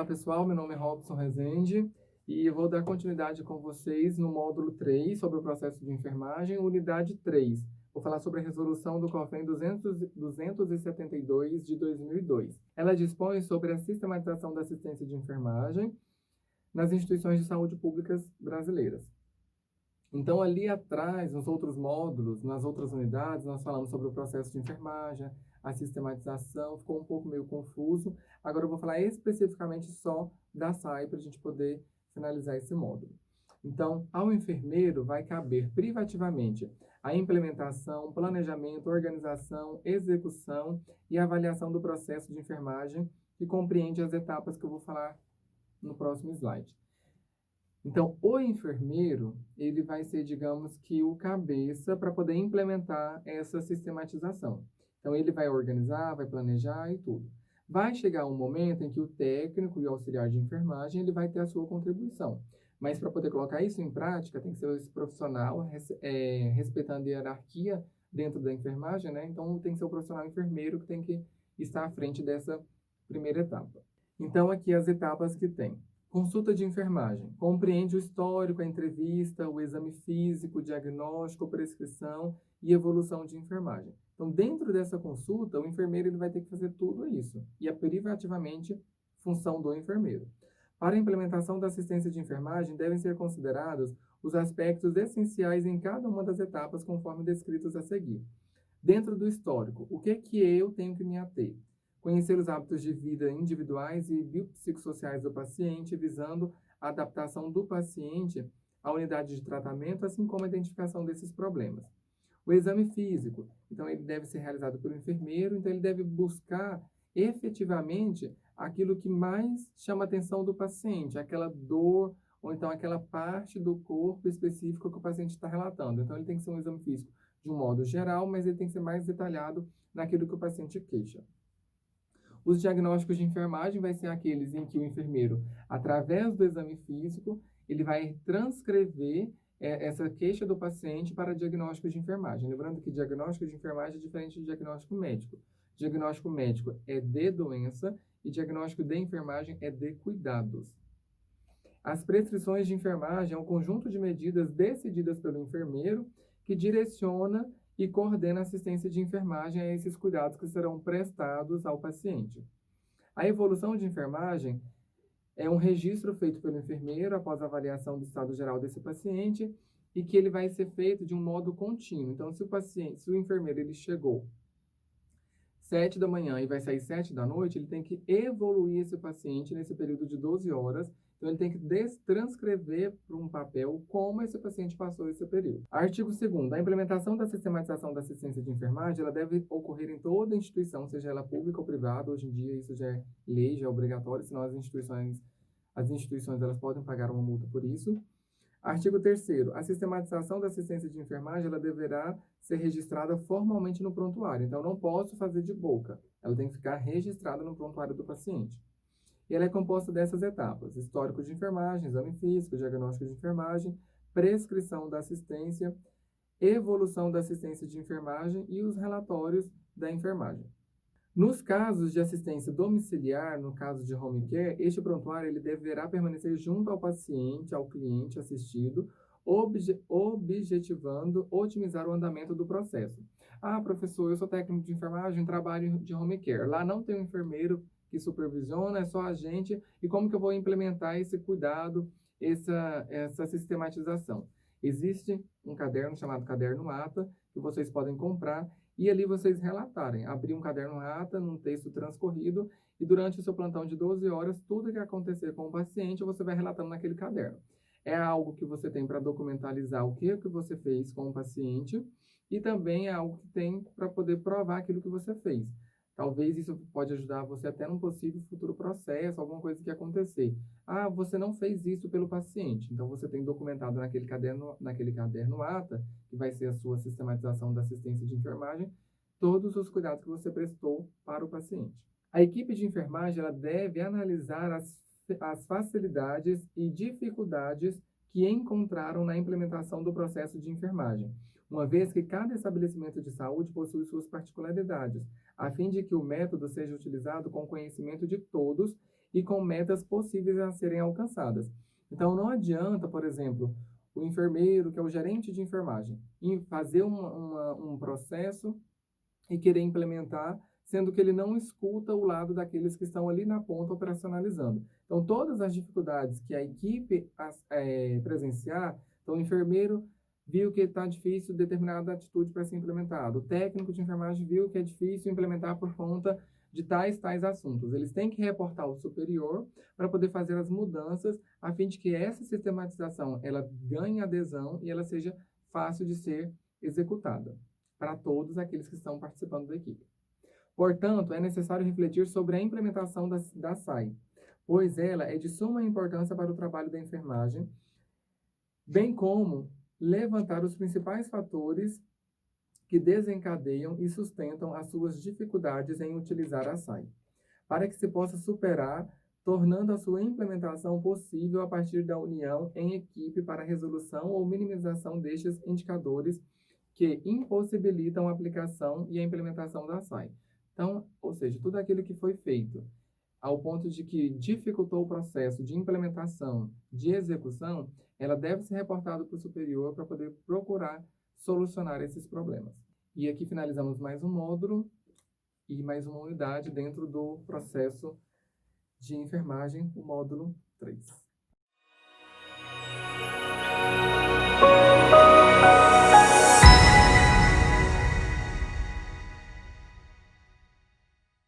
pessoal, meu nome é Robson Rezende e eu vou dar continuidade com vocês no módulo 3 sobre o processo de enfermagem, unidade 3. Vou falar sobre a resolução do COFEN 272 de 2002. Ela dispõe sobre a sistematização da assistência de enfermagem nas instituições de saúde públicas brasileiras. Então, ali atrás, nos outros módulos, nas outras unidades, nós falamos sobre o processo de enfermagem, a sistematização, ficou um pouco meio confuso. Agora eu vou falar especificamente só da SAI para a gente poder finalizar esse módulo. Então, ao enfermeiro vai caber privativamente a implementação, planejamento, organização, execução e avaliação do processo de enfermagem, que compreende as etapas que eu vou falar no próximo slide. Então, o enfermeiro, ele vai ser, digamos que, o cabeça para poder implementar essa sistematização. Então, ele vai organizar, vai planejar e tudo. Vai chegar um momento em que o técnico e o auxiliar de enfermagem, ele vai ter a sua contribuição. Mas para poder colocar isso em prática, tem que ser esse profissional respeitando a hierarquia dentro da enfermagem, né? Então, tem que ser o profissional enfermeiro que tem que estar à frente dessa primeira etapa. Então, aqui as etapas que tem. Consulta de enfermagem. Compreende o histórico, a entrevista, o exame físico, o diagnóstico, prescrição e evolução de enfermagem. Então, dentro dessa consulta, o enfermeiro ele vai ter que fazer tudo isso. E é privativamente função do enfermeiro. Para a implementação da assistência de enfermagem, devem ser considerados os aspectos essenciais em cada uma das etapas, conforme descritos a seguir. Dentro do histórico, o que eu tenho que me ater? Conhecer os hábitos de vida individuais e biopsicossociais do paciente, visando a adaptação do paciente à unidade de tratamento, assim como a identificação desses problemas. O exame físico, então ele deve ser realizado pelo enfermeiro, então ele deve buscar efetivamente aquilo que mais chama a atenção do paciente, aquela dor ou então aquela parte do corpo específico que o paciente está relatando. Então ele tem que ser um exame físico de um modo geral, mas ele tem que ser mais detalhado naquilo que o paciente queixa. Os diagnósticos de enfermagem vai ser aqueles em que o enfermeiro, através do exame físico, ele vai transcrever essa queixa do paciente para diagnóstico de enfermagem. Lembrando que diagnóstico de enfermagem é diferente de diagnóstico médico. Diagnóstico médico é de doença e diagnóstico de enfermagem é de cuidados. As prescrições de enfermagem é um conjunto de medidas decididas pelo enfermeiro que direciona e coordena a assistência de enfermagem a esses cuidados que serão prestados ao paciente. A evolução de enfermagem é um registro feito pelo enfermeiro após a avaliação do estado geral desse paciente e que ele vai ser feito de um modo contínuo. Então, se o enfermeiro ele chegou 7 da manhã e vai sair 7 da noite, ele tem que evoluir esse paciente nesse período de 12 horas. Então, ele tem que transcrever para um papel como esse paciente passou esse período. Artigo 2º. A implementação da sistematização da assistência de enfermagem, ela deve ocorrer em toda instituição, seja ela pública ou privada. Hoje em dia, isso já é lei, já é obrigatório, senão as instituições elas podem pagar uma multa por isso. Artigo 3º. A sistematização da assistência de enfermagem, ela deverá ser registrada formalmente no prontuário. Então, eu não posso fazer de boca. Ela tem que ficar registrada no prontuário do paciente. E ela é composta dessas etapas: histórico de enfermagem, exame físico, diagnóstico de enfermagem, prescrição da assistência, evolução da assistência de enfermagem e os relatórios da enfermagem. Nos casos de assistência domiciliar, no caso de home care, este prontuário ele deverá permanecer junto ao paciente, ao cliente assistido, objetivando otimizar o andamento do processo. Ah, professor, eu sou técnico de enfermagem, trabalho de home care. Lá não tem um enfermeiro que supervisiona, é só a gente. E como que eu vou implementar esse cuidado, essa sistematização? Existe um caderno chamado Caderno ATA, que vocês podem comprar, e ali vocês relatarem, abrir um caderno ATA num texto transcorrido, e durante o seu plantão de 12 horas, tudo que acontecer com o paciente, você vai relatando naquele caderno. É algo que você tem para documentalizar o que você fez com o paciente, e também é algo que tem para poder provar aquilo que você fez. Talvez isso pode ajudar você até num possível futuro processo, alguma coisa que acontecer. Ah, você não fez isso pelo paciente. Então, você tem documentado naquele caderno ATA, que vai ser a sua sistematização da assistência de enfermagem, todos os cuidados que você prestou para o paciente. A equipe de enfermagem ela deve analisar as facilidades e dificuldades que encontraram na implementação do processo de enfermagem, uma vez que cada estabelecimento de saúde possui suas particularidades, a fim de que o método seja utilizado com conhecimento de todos e com metas possíveis a serem alcançadas. Então, não adianta, por exemplo, o enfermeiro, que é o gerente de enfermagem, fazer um processo e querer implementar, sendo que ele não escuta o lado daqueles que estão ali na ponta operacionalizando. Então, todas as dificuldades que a equipe presenciar, então o enfermeiro viu que está difícil determinada atitude para ser implementada, o técnico de enfermagem viu que é difícil implementar por conta de tais assuntos. Eles têm que reportar ao superior para poder fazer as mudanças, a fim de que essa sistematização ela ganhe adesão e ela seja fácil de ser executada para todos aqueles que estão participando da equipe. Portanto, é necessário refletir sobre a implementação da SAI, pois ela é de suma importância para o trabalho da enfermagem, bem como levantar os principais fatores que desencadeiam e sustentam as suas dificuldades em utilizar a SAI, para que se possa superar, tornando a sua implementação possível a partir da união em equipe para a resolução ou minimização destes indicadores que impossibilitam a aplicação e a implementação da SAI. Então, ou seja, tudo aquilo que foi feito ao ponto de que dificultou o processo de implementação, de execução, ela deve ser reportada para o superior para poder procurar solucionar esses problemas. E aqui finalizamos mais um módulo e mais uma unidade dentro do processo de enfermagem, o módulo 3.